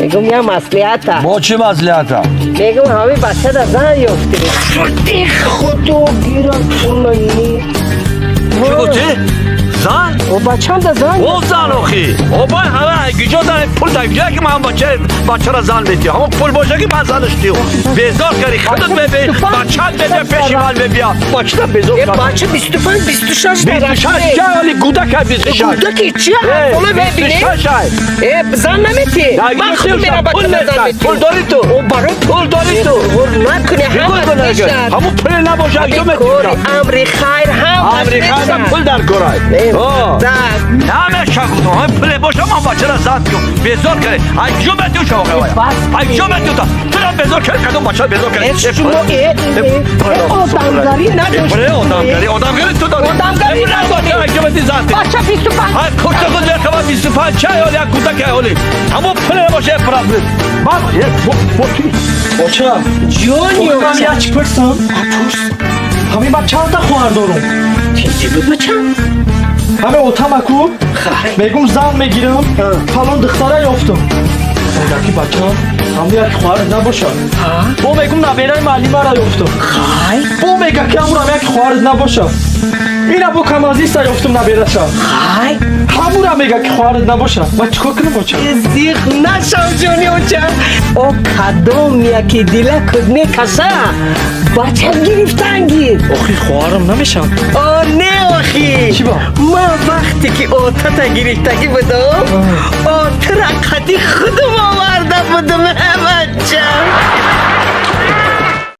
میگم یه مسئولیت هست. با چه مصلحت ها؟ میگم همه بچه در زن یافته شدی خودو گیرم کنی چی گفتی؟ زن؟ و بچه هم در زن او زن آخی او باید همه گیجا داره پول داره که من بچه را زن میدی همون پول باشه که من زنش دیو بیزار کردی خودت ببین بچه هم بده پیشی من ببیا بچه تا بیزار کردی بچه 25 26 26 چه حالی گودک های 26 گودکی چی هست؟ اونو ببینی؟ 26 زن نمیتی؟ من خود میرم بچه در زن میتی پول داری تو او برای پول داری تو نکنی همه میشن همون پول نباشه اگه میتی امری خیر هم امری خیر هم پول در گرای همه شکوتو همه پول باشه من بچه را زن دیو بیزار کردی انجام میتیو شما قوی انجام میتیو تا پول بیزار کردی کدوم بچه بیزار کردی شما آدمگاری نداشت آدمگاری تو داری آدمگاری نداری انجام میتی زن دیو بچه 25 های کشت خود بیرکبه 25 چه حالی یک کودک حالی همون پول باشه پرابلم بچه جونی من یک پرسم همین من چند تا خواهر دارم تیزی بود بچه همه اوتمکو میگم زن میگیرم فلان دختره یافتم یکی بچه همه یک خواهر نباشه با میگم نبیره معلیمه را یافتم خای با میگه که همون هم یک خواهر نباشه این با کمازیست را یافتم نبیره شم خای همون هم میگه که خواهر نباشه من چکا کنم بچه زیخ نشم جونی بچه او کدوم یکی دیله کدنی کسا بچه گرفتنگی آخی خواهرم نمیشم آه نه آخی چی با؟ ما وقتی که اوتا گرفتگی بودم اوتا را قدی خودم آورده بودم بچه